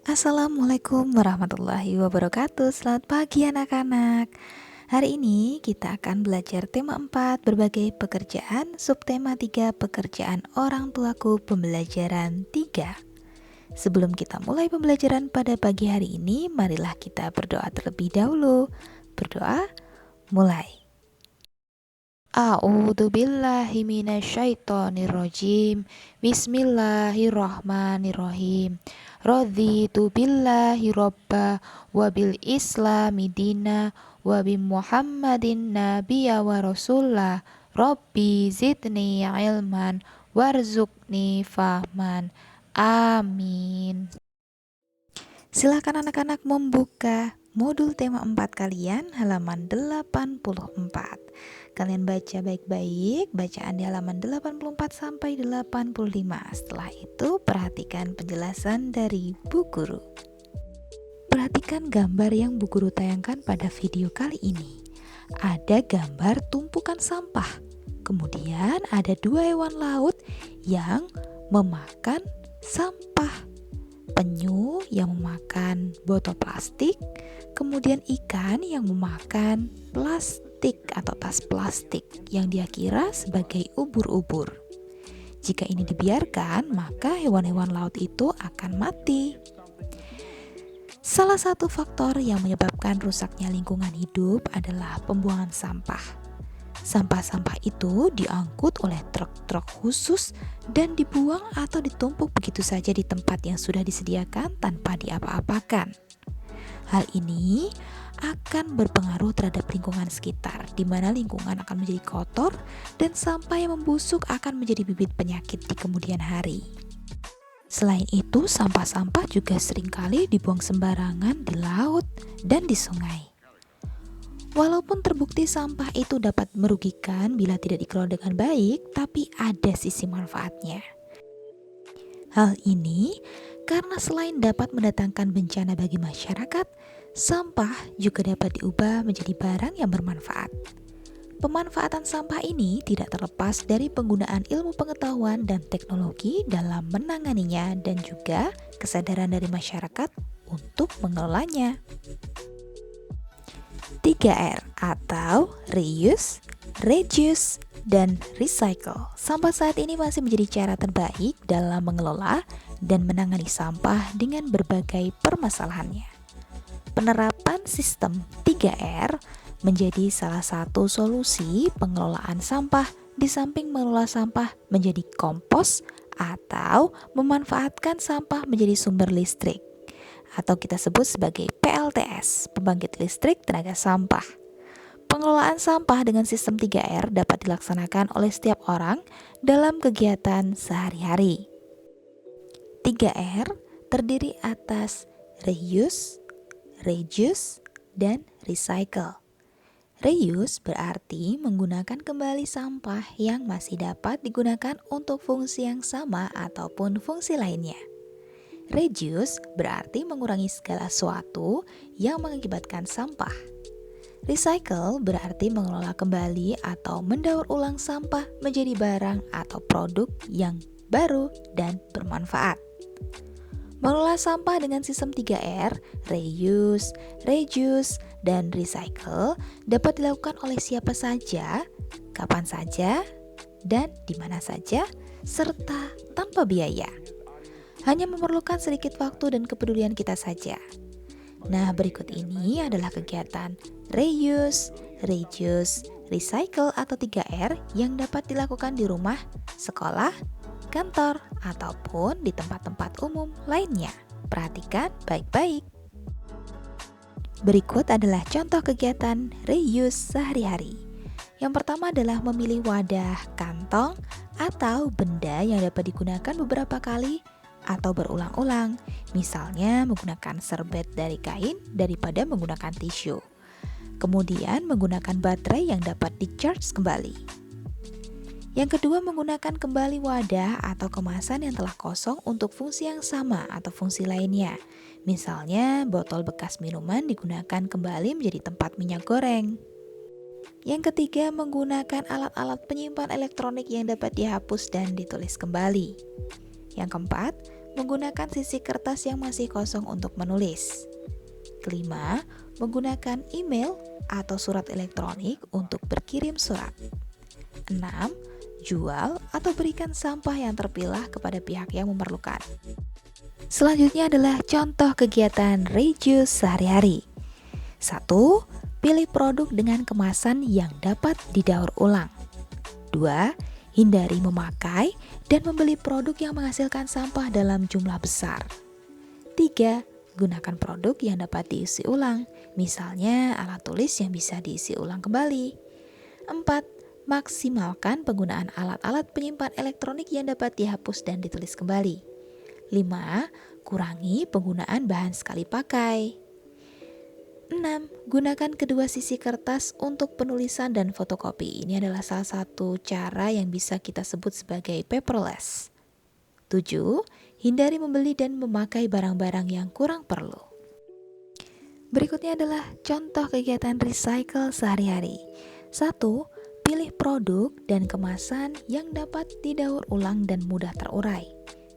Assalamualaikum warahmatullahi wabarakatuh. Selamat pagi anak-anak. Hari ini kita akan belajar tema 4 berbagai pekerjaan, subtema 3 pekerjaan orang tuaku, pembelajaran 3. Sebelum kita mulai pembelajaran pada pagi hari ini, marilah kita berdoa terlebih dahulu. Berdoa, mulai. A'udzu billahi minasyaitonir rajim. Bismillahirrahmanirrahim. Raditu billahi robba wa bil islami dina wa bi Muhammadin nabiyya wa rasulah. Rabbi zidni ilman warzuqni fahman. Amin. Silakan anak-anak membuka modul tema 4 kalian halaman 84. Kalian baca baik-baik bacaan di halaman 84 sampai 85. Setelah itu perhatikan penjelasan dari Bu Guru. Perhatikan gambar yang Bu Guru tayangkan pada video kali ini. Ada gambar tumpukan sampah. Kemudian ada dua hewan laut yang memakan sampah. Penyu yang memakan botol plastik, kemudian ikan yang memakan plastik atau tas plastik yang dia kira sebagai ubur-ubur. Jika ini dibiarkan, maka hewan-hewan laut itu akan mati. Salah satu faktor yang menyebabkan rusaknya lingkungan hidup adalah pembuangan sampah. Sampah-sampah itu diangkut oleh truk-truk khusus dan dibuang atau ditumpuk begitu saja di tempat yang sudah disediakan tanpa diapa-apakan. Hal ini akan berpengaruh terhadap lingkungan sekitar, di mana lingkungan akan menjadi kotor dan sampah yang membusuk akan menjadi bibit penyakit di kemudian hari. Selain itu, sampah-sampah juga seringkali dibuang sembarangan di laut dan di sungai. Walaupun terbukti sampah itu dapat merugikan bila tidak dikelola dengan baik, tapi ada sisi manfaatnya. Hal ini karena selain dapat mendatangkan bencana bagi masyarakat, sampah juga dapat diubah menjadi barang yang bermanfaat. Pemanfaatan sampah ini tidak terlepas dari penggunaan ilmu pengetahuan dan teknologi dalam menanganinya dan juga kesadaran dari masyarakat untuk mengelolanya. 3R atau reuse, reduce, dan recycle. Sampah saat ini masih menjadi cara terbaik dalam mengelola dan menangani sampah dengan berbagai permasalahannya. Penerapan sistem 3R menjadi salah satu solusi pengelolaan sampah di samping mengelola sampah menjadi kompos atau memanfaatkan sampah menjadi sumber listrik, atau kita sebut sebagai PLTS, pembangkit listrik tenaga sampah. Pengelolaan sampah dengan sistem 3R dapat dilaksanakan oleh setiap orang dalam kegiatan sehari-hari. 3R terdiri atas reuse, reduce, dan recycle. Reuse berarti menggunakan kembali sampah yang masih dapat digunakan untuk fungsi yang sama ataupun fungsi lainnya. Reduce berarti mengurangi segala sesuatu yang mengakibatkan sampah. Recycle berarti mengelola kembali atau mendaur ulang sampah menjadi barang atau produk yang baru dan bermanfaat. Mengelola sampah dengan sistem 3R, reuse, reduce, dan recycle dapat dilakukan oleh siapa saja, kapan saja, dan di mana saja, serta tanpa biaya. Hanya memerlukan sedikit waktu dan kepedulian kita saja. Nah, berikut ini adalah kegiatan reuse, reduce, recycle atau 3R yang dapat dilakukan di rumah, sekolah, kantor, ataupun di tempat-tempat umum lainnya. Perhatikan baik-baik. Berikut adalah contoh kegiatan reuse sehari-hari. Yang pertama adalah memilih wadah, kantong, atau benda yang dapat digunakan beberapa kali atau berulang-ulang, misalnya menggunakan serbet dari kain daripada menggunakan tisu. Kemudian menggunakan baterai yang dapat di-charge kembali. Yang kedua, menggunakan kembali wadah atau kemasan yang telah kosong untuk fungsi yang sama atau fungsi lainnya. Misalnya botol bekas minuman digunakan kembali menjadi tempat minyak goreng. Yang ketiga, menggunakan alat-alat penyimpan elektronik yang dapat dihapus dan ditulis kembali. Yang keempat, menggunakan sisi kertas yang masih kosong untuk menulis. Kelima, menggunakan email atau surat elektronik untuk berkirim surat. 6. Jual atau berikan sampah yang terpilah kepada pihak yang memerlukan. Selanjutnya adalah contoh kegiatan reuse sehari-hari. 1. Pilih produk dengan kemasan yang dapat didaur ulang. 2. Hindari memakai dan membeli produk yang menghasilkan sampah dalam jumlah besar. 3. Gunakan produk yang dapat diisi ulang, misalnya alat tulis yang bisa diisi ulang kembali. 4. Maksimalkan penggunaan alat-alat penyimpan elektronik yang dapat dihapus dan ditulis kembali. 5. Kurangi penggunaan bahan sekali pakai. 6. Gunakan kedua sisi kertas untuk penulisan dan fotokopi. Ini adalah salah satu cara yang bisa kita sebut sebagai paperless. 7. Hindari membeli dan memakai barang-barang yang kurang perlu. Berikutnya adalah contoh kegiatan recycle sehari-hari. 1. Pilih produk dan kemasan yang dapat didaur ulang dan mudah terurai.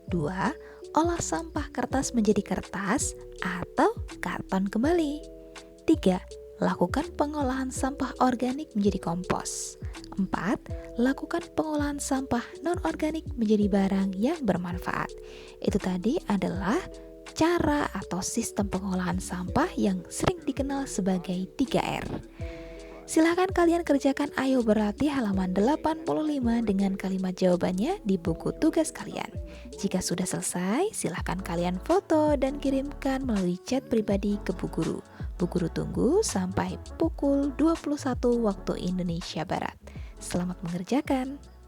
2. Olah sampah kertas menjadi kertas atau karton kembali. 3. Lakukan pengolahan sampah organik menjadi kompos. 4. Lakukan pengolahan sampah non-organik menjadi barang yang bermanfaat. Itu tadi adalah cara atau sistem pengolahan sampah yang sering dikenal sebagai 3R. Silahkan kalian kerjakan Ayo Berlatih halaman 85 dengan kalimat jawabannya di buku tugas kalian. Jika sudah selesai, silahkan kalian foto dan kirimkan melalui chat pribadi ke Bu Guru. Bu Guru tunggu sampai pukul 21 waktu Indonesia Barat. Selamat mengerjakan!